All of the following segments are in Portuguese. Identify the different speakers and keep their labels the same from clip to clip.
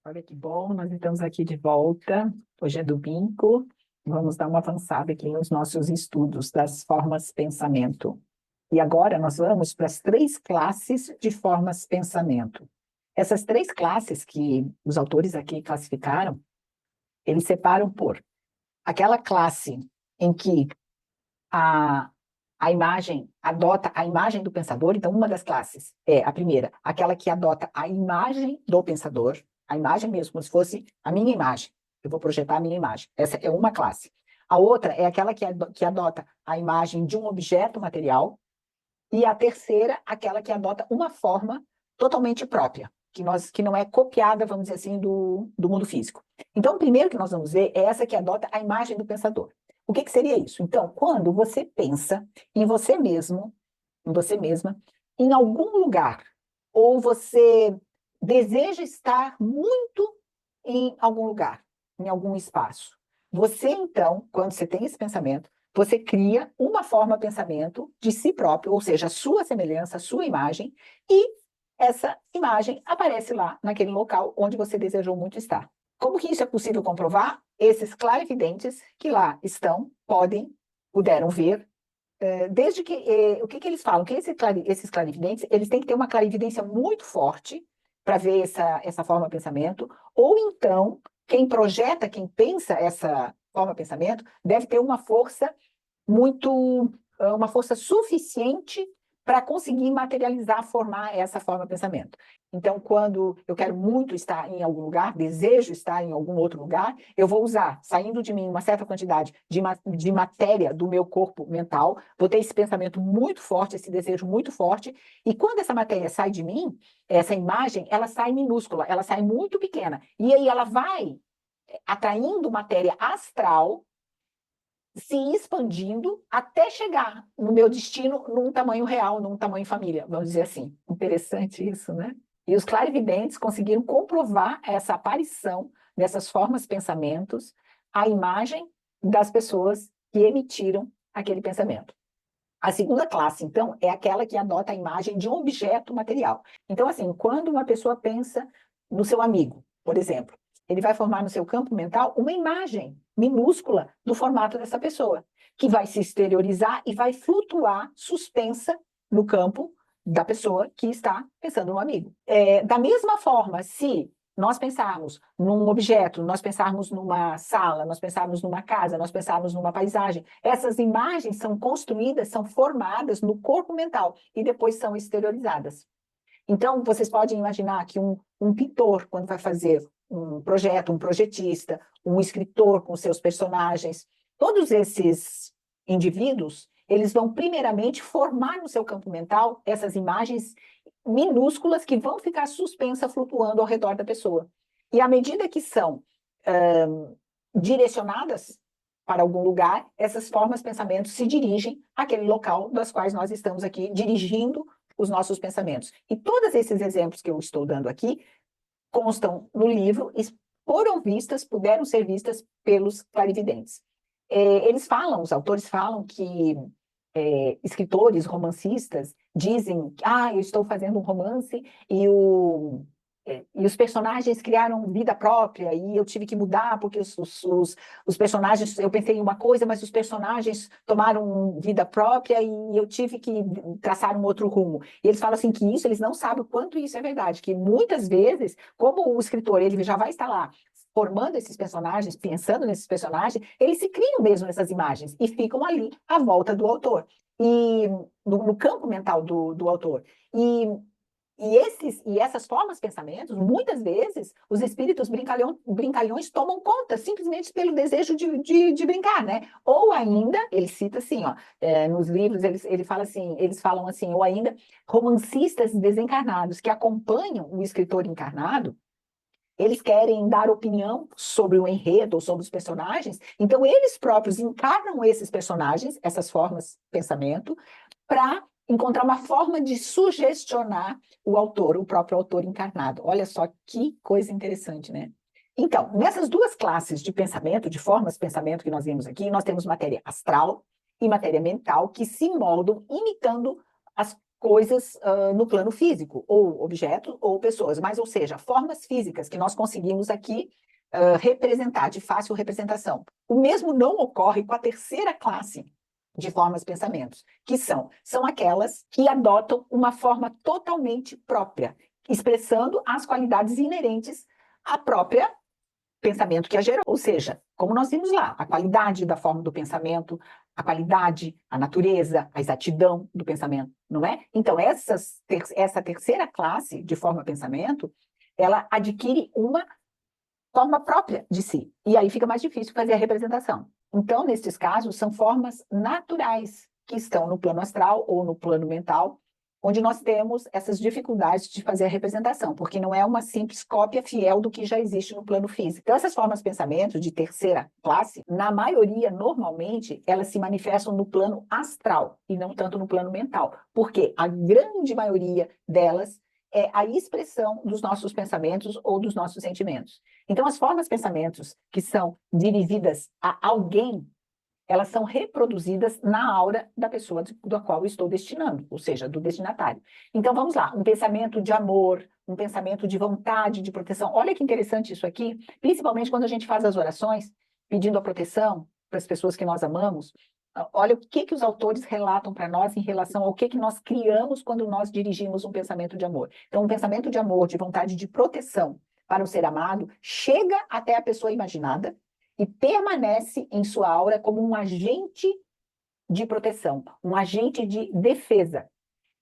Speaker 1: Olha que bom, nós estamos aqui de volta. Hoje é domingo, vamos dar uma avançada aqui nos nossos estudos das formas pensamento. E agora nós vamos para as três classes de formas pensamento. Essas três classes que os autores aqui classificaram, eles separam por aquela classe em que a, a imagem adota a imagem do pensador. Então, uma das classes é a primeira, aquela que adota a imagem do pensador, a imagem mesmo, como se fosse a minha imagem. Eu vou projetar a minha imagem. Essa é uma classe. A outra é aquela que adota a imagem de um objeto material. E a terceira, aquela que adota uma forma totalmente própria, que não é copiada, vamos dizer assim, do mundo físico. Então, o primeiro que nós vamos ver é essa que adota a imagem do pensador. O que seria isso? Então, quando você pensa em você mesmo, em você mesma, em algum lugar, ou você deseja estar muito em algum lugar, em algum espaço. Você, então, quando você tem esse pensamento, você cria uma forma pensamento de si próprio, ou seja, a sua semelhança, a sua imagem, e essa imagem aparece lá, naquele local onde você desejou muito estar. Como que isso é possível comprovar? Esses clarividentes que lá estão, puderam ver, desde que, o que eles falam? Que esses clarividentes, eles têm que ter uma clarividência muito forte para ver essa forma pensamento, ou então, quem projeta, quem pensa essa forma pensamento, deve ter uma força uma força suficiente para conseguir materializar, formar essa forma de pensamento. Então, quando eu quero muito estar em algum lugar, desejo estar em algum outro lugar, eu vou usar, saindo de mim, uma certa quantidade de matéria do meu corpo mental, vou ter esse pensamento muito forte, esse desejo muito forte, e quando essa matéria sai de mim, essa imagem, ela sai minúscula, ela sai muito pequena, e aí ela vai atraindo matéria astral, se expandindo até chegar no meu destino num tamanho real, num tamanho família, vamos dizer assim. Interessante isso, né? E os clarividentes conseguiram comprovar essa aparição dessas formas pensamentos, a imagem das pessoas que emitiram aquele pensamento. A segunda classe, então, é aquela que adota a imagem de um objeto material. Então, assim, quando uma pessoa pensa no seu amigo, por exemplo, ele vai formar no seu campo mental uma imagem minúscula do formato dessa pessoa, que vai se exteriorizar e vai flutuar suspensa no campo da pessoa que está pensando no amigo. Da mesma forma, se nós pensarmos num objeto, nós pensarmos numa sala, nós pensarmos numa casa, nós pensarmos numa paisagem, essas imagens são construídas, são formadas no corpo mental e depois são exteriorizadas. Então, vocês podem imaginar que um pintor, quando vai fazer um projeto, um projetista, um escritor com seus personagens, todos esses indivíduos, eles vão primeiramente formar no seu campo mental essas imagens minúsculas que vão ficar suspensas, flutuando ao redor da pessoa. E à medida que são direcionadas para algum lugar, essas formas de pensamento se dirigem àquele local das quais nós estamos aqui dirigindo os nossos pensamentos. E todos esses exemplos que eu estou dando aqui constam no livro e puderam ser vistas pelos clarividentes. Eles falam, os autores falam que escritores, romancistas, dizem, eu estou fazendo um romance e os personagens criaram vida própria e eu tive que mudar porque os personagens, eu pensei em uma coisa, mas os personagens tomaram vida própria e eu tive que traçar um outro rumo. E eles falam assim que isso, eles não sabem o quanto isso é verdade, que muitas vezes, como o escritor, ele já vai estar lá formando esses personagens, pensando nesses personagens, eles se criam mesmo nessas imagens e ficam ali à volta do autor, e no campo mental do autor. E essas formas de pensamentos, muitas vezes, os espíritos brincalhões tomam conta simplesmente pelo desejo de brincar, né? Ou ainda, ele cita assim, ó, nos livros, eles falam assim, ou ainda, romancistas desencarnados que acompanham o escritor encarnado, eles querem dar opinião sobre o enredo ou sobre os personagens, então eles próprios encarnam esses personagens, essas formas de pensamento, para encontrar uma forma de sugestionar o autor, o próprio autor encarnado. Olha só que coisa interessante, né? Então, nessas duas classes de pensamento, de formas de pensamento que nós vimos aqui, nós temos matéria astral e matéria mental que se moldam imitando coisas no plano físico, ou objetos ou pessoas, mas, ou seja, formas físicas que nós conseguimos aqui representar, de fácil representação. O mesmo não ocorre com a terceira classe de formas pensamentos, que são aquelas que adotam uma forma totalmente própria, expressando as qualidades inerentes à própria pensamento que a gerou. Ou seja, como nós vimos lá, a qualidade da forma do pensamento, a qualidade, a natureza, a exatidão do pensamento, não é? Então, essa terceira classe de forma pensamento, ela adquire uma forma própria de si. E aí fica mais difícil fazer a representação. Então, nesses casos, são formas naturais que estão no plano astral ou no plano mental, onde nós temos essas dificuldades de fazer a representação, porque não é uma simples cópia fiel do que já existe no plano físico. Então, essas formas de pensamento de terceira classe, na maioria, normalmente, elas se manifestam no plano astral e não tanto no plano mental, porque a grande maioria delas é a expressão dos nossos pensamentos ou dos nossos sentimentos. Então, as formas de pensamentos que são dirigidas a alguém, elas são reproduzidas na aura da pessoa da qual eu estou destinando, ou seja, do destinatário. Então, vamos lá, um pensamento de amor, um pensamento de vontade, de proteção. Olha que interessante isso aqui, principalmente quando a gente faz as orações, pedindo a proteção para as pessoas que nós amamos. Olha o que os autores relatam para nós em relação ao que nós criamos quando nós dirigimos um pensamento de amor. Então, um pensamento de amor, de vontade de proteção para o ser amado, chega até a pessoa imaginada e permanece em sua aura como um agente de proteção, um agente de defesa.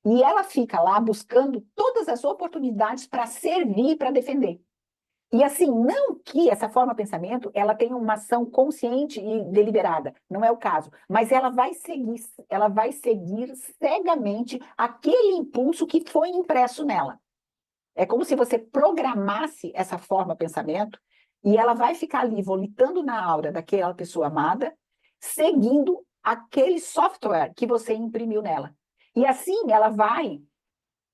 Speaker 1: E ela fica lá buscando todas as oportunidades para servir, para defender. E assim, não que essa forma de pensamento ela tenha uma ação consciente e deliberada, não é o caso, mas ela vai seguir cegamente aquele impulso que foi impresso nela. É como se você programasse essa forma de pensamento e ela vai ficar ali volitando na aura daquela pessoa amada, seguindo aquele software que você imprimiu nela. E assim ela vai,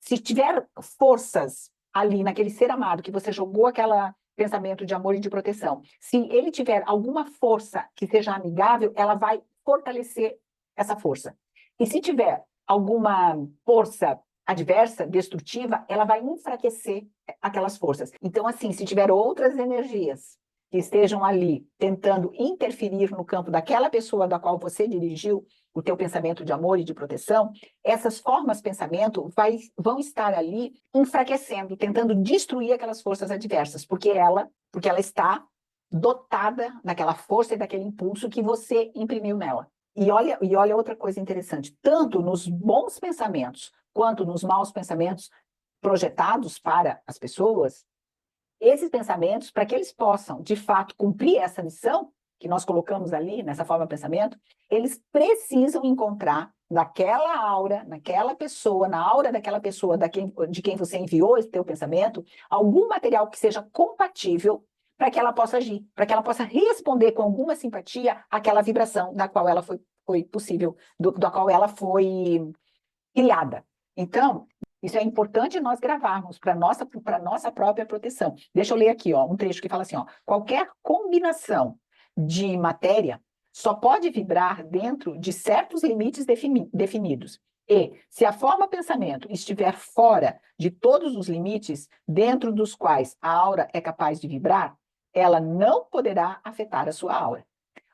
Speaker 1: se tiver forças ali naquele ser amado que você jogou aquele pensamento de amor e de proteção, se ele tiver alguma força que seja amigável, ela vai fortalecer essa força. E se tiver alguma força adversa, destrutiva, ela vai enfraquecer aquelas forças. Então, assim, se tiver outras energias que estejam ali tentando interferir no campo daquela pessoa da qual você dirigiu o teu pensamento de amor e de proteção, essas formas de pensamento vão estar ali enfraquecendo, tentando destruir aquelas forças adversas, porque ela está dotada daquela força e daquele impulso que você imprimiu nela. E olha outra coisa interessante, tanto nos bons pensamentos quanto nos maus pensamentos projetados para as pessoas, esses pensamentos, para que eles possam, de fato, cumprir essa missão que nós colocamos ali, nessa forma de pensamento, eles precisam encontrar naquela aura, naquela pessoa, na aura daquela pessoa de quem você enviou esse teu pensamento, algum material que seja compatível para que ela possa agir, para que ela possa responder com alguma simpatia àquela vibração da qual ela foi possível, da qual ela foi criada. Então, isso é importante nós gravarmos para nossa própria proteção. Deixa eu ler aqui, um trecho que fala assim, qualquer combinação de matéria só pode vibrar dentro de certos limites definidos. E, se a forma pensamento estiver fora de todos os limites dentro dos quais a aura é capaz de vibrar, ela não poderá afetar a sua aura.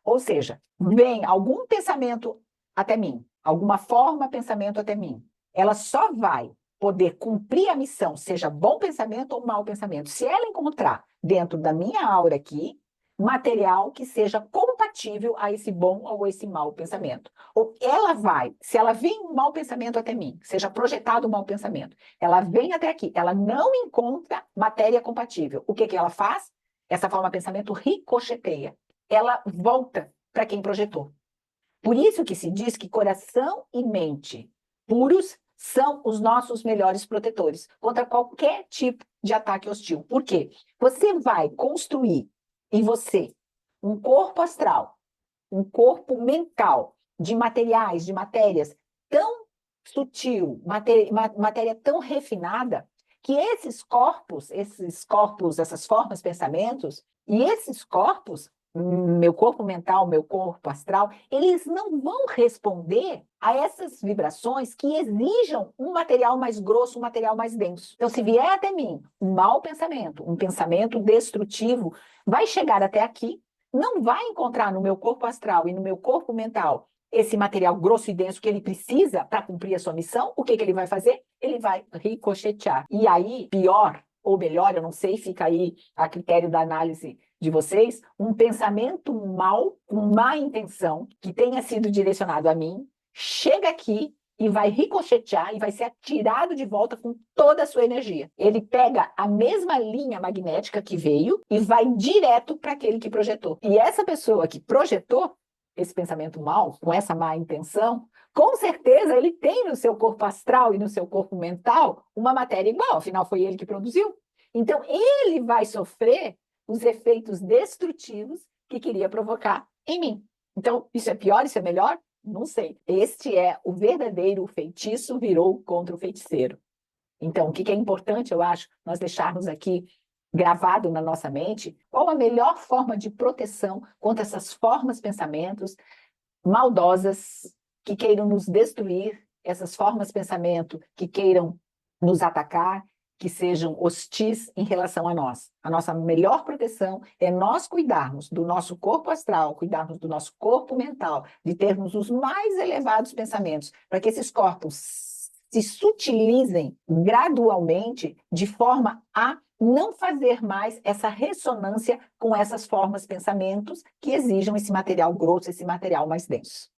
Speaker 1: Ou seja, vem algum pensamento até mim, alguma forma pensamento até mim, ela só vai poder cumprir a missão, seja bom pensamento ou mau pensamento, se ela encontrar dentro da minha aura aqui material que seja compatível a esse bom ou esse mau pensamento. Ou ela vai, se ela vem um mau pensamento até mim, seja projetado um mau pensamento, ela vem até aqui, ela não encontra matéria compatível. O que ela faz? Essa forma de pensamento ricocheteia. Ela volta para quem projetou. Por isso que se diz que coração e mente puros são os nossos melhores protetores contra qualquer tipo de ataque hostil. Por quê? Você vai construir em você um corpo astral, um corpo mental de materiais, de matérias tão sutil, matéria tão refinada, que esses corpos, essas formas, pensamentos, e esses corpos meu corpo mental, meu corpo astral, eles não vão responder a essas vibrações que exijam um material mais grosso, um material mais denso. Então, se vier até mim um mau pensamento, um pensamento destrutivo, vai chegar até aqui, não vai encontrar no meu corpo astral e no meu corpo mental esse material grosso e denso que ele precisa para cumprir a sua missão. O que ele vai fazer? Ele vai ricochetear. E aí, pior ou melhor, eu não sei, fica aí a critério da análise de vocês, um pensamento mal, com má intenção, que tenha sido direcionado a mim, chega aqui e vai ricochetear e vai ser atirado de volta com toda a sua energia. Ele pega a mesma linha magnética que veio e vai direto para aquele que projetou. E essa pessoa que projetou esse pensamento mal, com essa má intenção, com certeza ele tem no seu corpo astral e no seu corpo mental uma matéria igual, afinal foi ele que produziu. Então ele vai sofrer os efeitos destrutivos que queria provocar em mim. Então, isso é pior, isso é melhor? Não sei. Este é o verdadeiro feitiço virou contra o feiticeiro. Então, o que é importante, eu acho, nós deixarmos aqui gravado na nossa mente, qual a melhor forma de proteção contra essas formas, pensamentos maldosas que queiram nos destruir, essas formas, pensamento que queiram nos atacar, que sejam hostis em relação a nós. A nossa melhor proteção é nós cuidarmos do nosso corpo astral, cuidarmos do nosso corpo mental, de termos os mais elevados pensamentos, para que esses corpos se sutilizem gradualmente de forma a não fazer mais essa ressonância com essas formas, pensamentos que exijam esse material grosso, esse material mais denso.